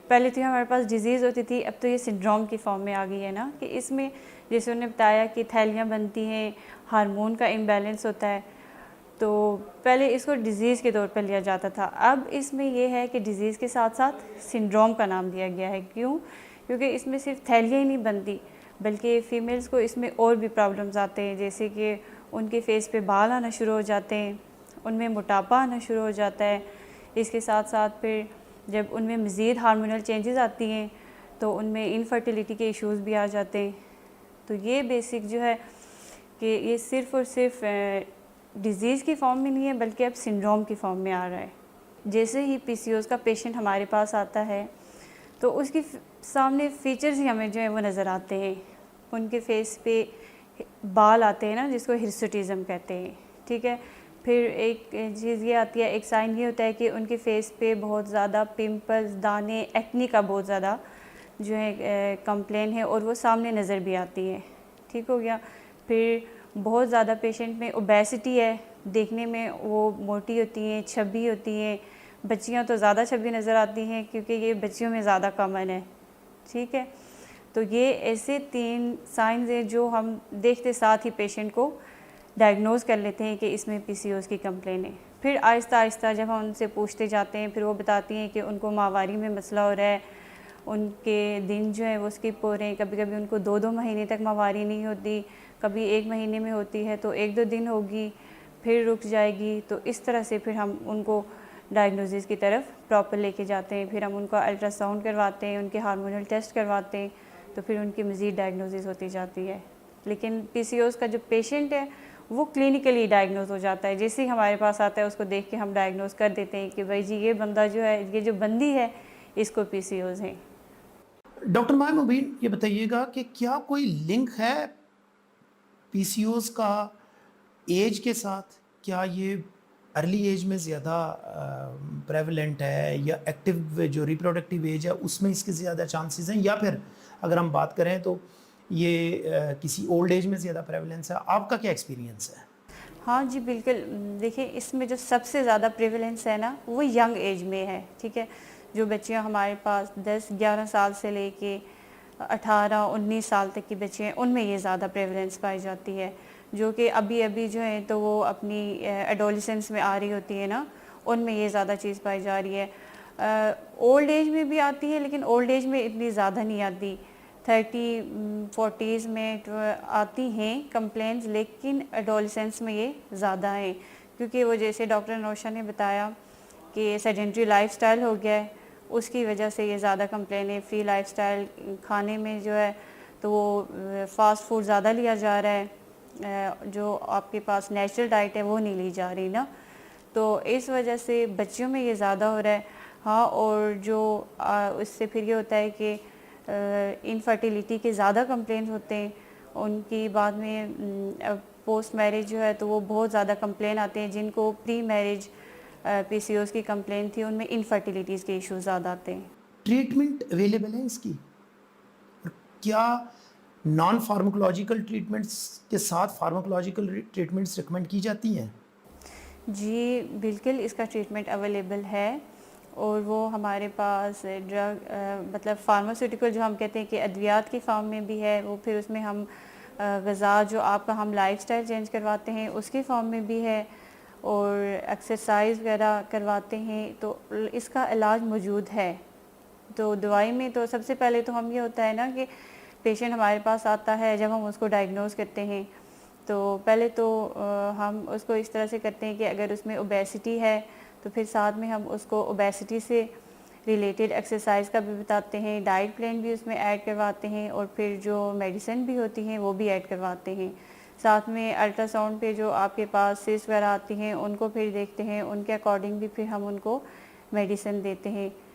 پہلے تو ہمارے پاس ڈیزیز ہوتی تھی، اب تو یہ سنڈروم کی فارم میں آ گئی ہے نا، کہ اس میں جیسے انہوں نے بتایا کہ تھیلیاں بنتی ہیں، ہارمون کا امبیلنس ہوتا ہے، تو پہلے اس کو ڈیزیز کے طور پر لیا جاتا تھا. اب اس میں یہ ہے کہ ڈیزیز کے ساتھ ساتھ سنڈروم کا نام دیا گیا ہے. کیونکہ اس میں صرف تھیلیاں ہی نہیں بنتی، بلکہ فیمیلز کو اس میں اور بھی پرابلمز آتے ہیں، جیسے کہ ان کے فیس پہ بال آنا شروع ہو جاتے ہیں، ان میں موٹاپا آنا شروع ہو جاتا ہے. اس کے ساتھ ساتھ پھر جب ان میں مزید ہارمونل چینجز آتی ہیں تو ان میں انفرٹیلیٹی کے ایشوز بھی آ جاتے ہیں. تو یہ بیسک جو ہے کہ یہ صرف اور صرف ڈیزیز کی فارم میں نہیں ہے، بلکہ اب سنڈروم کی فارم میں آ رہا ہے. جیسے ہی پی سی اوز کا پیشنٹ ہمارے پاس آتا ہے تو اس کی سامنے فیچرز ہی ہمیں جو ہے وہ نظر آتے ہیں. ان کے فیس پہ بال آتے ہیں نا، جس کو ہرسوٹیزم کہتے ہیں، ٹھیک ہے. پھر ایک چیز یہ آتی ہے، ایک سائن یہ ہوتا ہے کہ ان کے فیس پہ بہت زیادہ پمپلز، دانے، ایکنی کا بہت زیادہ جو ہے کمپلین ہے، اور وہ سامنے نظر بھی آتی ہے. ٹھیک ہو گیا. پھر بہت زیادہ پیشنٹ میں اوبیسٹی ہے، دیکھنے میں وہ موٹی ہوتی ہیں، چھبی ہوتی ہیں. بچیاں تو زیادہ چھبی نظر آتی ہیں کیونکہ یہ بچیوں میں زیادہ کامن ہے. ٹھیک ہے. تو یہ ایسے 3 سائنز ہیں جو ہم دیکھتے ساتھ ہی پیشنٹ کو ڈائگنوز کر لیتے ہیں کہ اس میں پی سی اوز کی کمپلین ہے. پھر آہستہ آہستہ جب ہم ان سے پوچھتے جاتے ہیں، پھر وہ بتاتی ہیں کہ ان کو ماہواری میں مسئلہ ہو رہا ہے، ان کے دن جو ہے وہ اسکپ ہو رہے ہیں. کبھی کبھی ان کو 2 مہینے تک ماہواری نہیں ہوتی، کبھی 1 مہینے میں ہوتی ہے تو 1-2 دن ہوگی، پھر رک جائے گی. تو اس طرح سے پھر ہم ان کو ڈائگنوزس کی طرف پراپر لے کے جاتے ہیں. پھر ہم ان کا الٹرا ساؤنڈ کرواتے ہیں، ان کے ہارمونل ٹیسٹ کرواتے ہیں، تو پھر ان کی مزید ڈائگنوزس ہوتی جاتی ہے. لیکن پی سی اوز کا جو پیشنٹ ہے وہ کلینکلی ڈائگنوز ہو جاتا ہے. جیسے ہی ہمارے پاس آتا ہے اس کو دیکھ کے ہم ڈائگنوز کر دیتے ہیں کہ بھائی جی یہ بندہ جو ہے، یہ جو بندی ہے، اس کو پی سی اوز ہیں. ڈاکٹر ماہ مبین، یہ بتائیے گا کہ کیا کوئی لنک ہے پی سی اوز کا ایج کے ساتھ؟ کیا یہ ارلی ایج میں زیادہ پریولنٹ ہے، یا ایکٹیو جو ریپروڈکٹیو ایج ہے اس میں اس کے زیادہ چانسز ہیں، یا پھر اگر ہم بات کریں تو یہ کسی اولڈ ایج میں زیادہ پریولنس ہے؟ آپ کا کیا ایکسپیرینس ہے؟ ہاں جی بالکل. دیکھیں اس میں جو سب سے زیادہ پریولنس ہے نا وہ ینگ ایج میں ہے. ٹھیک ہے. جو بچیاں ہمارے پاس 10-11 سال سے لے کے 18-19 سال تک کی بچیاں ہیں، ان میں یہ زیادہ پریولنس پائی جاتی ہے. جو کہ ابھی جو ہیں تو وہ اپنی ایڈولسنس میں آ رہی ہوتی ہے نا، ان میں یہ زیادہ چیز پائی جا رہی ہے. اولڈ ایج میں بھی آتی ہے، لیکن اولڈ ایج میں اتنی زیادہ نہیں آتی. 30-40s میں آتی ہیں کمپلینز، لیکن ایڈولسنس میں یہ زیادہ ہیں. کیونکہ وہ جیسے ڈاکٹر نوشا نے بتایا کہ سیڈنٹری لائف سٹائل ہو گیا ہے، اس کی وجہ سے یہ زیادہ کمپلین ہے. فری لائف سٹائل، کھانے میں جو ہے تو وہ فاسٹ فوڈ زیادہ لیا جا رہا ہے، جو آپ کے پاس نیچرل ڈائٹ ہے وہ نہیں لی جا رہی نا، تو اس وجہ سے بچیوں میں یہ زیادہ ہو رہا ہے. ہاں، اور جو اس سے پھر یہ ہوتا ہے کہ انفرٹیلیٹی کے زیادہ کمپلینز ہوتے ہیں ان کی. بعد میں پوسٹ میرج جو ہے تو وہ بہت زیادہ کمپلین آتے ہیں. جن کو پری میرج پی سی اوز کی کمپلین تھی ان میں انفرٹیلیٹیز کے ایشوز زیادہ آتے ہیں. ٹریٹمنٹ اویلیبل ہے اس کی؟ کیا نان فارماکولوجیکل ٹریٹمنٹس کے ساتھ فارماکولوجیکل ٹریٹمنٹس ریکمنڈ کی جاتی ہیں؟ جی بالکل، اس کا ٹریٹمنٹ اویلیبل ہے، اور وہ ہمارے پاس ڈرگ مطلب فارماسیوٹیکل جو ہم کہتے ہیں کہ ادویات کی فارم میں بھی ہے. وہ پھر اس میں ہم غذا جو آپ کا ہم لائف سٹائل چینج کرواتے ہیں اس کی فارم میں بھی ہے، اور ایکسرسائز وغیرہ کرواتے ہیں، تو اس کا علاج موجود ہے. تو دوائی میں تو سب سے پہلے تو ہم یہ ہوتا ہے نا کہ پیشنٹ ہمارے پاس آتا ہے، جب ہم اس کو ڈائگنوز کرتے ہیں تو پہلے تو ہم اس کو اس طرح سے کرتے ہیں کہ اگر اس میں اوبیسٹی ہے تو پھر ساتھ میں ہم اس کو اوبیسٹی سے ریلیٹڈ ایکسرسائز کا بھی بتاتے ہیں، ڈائٹ پلان بھی اس میں ایڈ کرواتے ہیں، اور پھر جو میڈیسن بھی ہوتی ہیں وہ بھی ایڈ کرواتے ہیں. ساتھ میں الٹرا ساؤنڈ پہ جو آپ کے پاس سسٹ وغیرہ آتی ہیں ان کو پھر دیکھتے ہیں، ان کے اکارڈنگ بھی پھر ہم ان کو میڈیسن دیتے ہیں.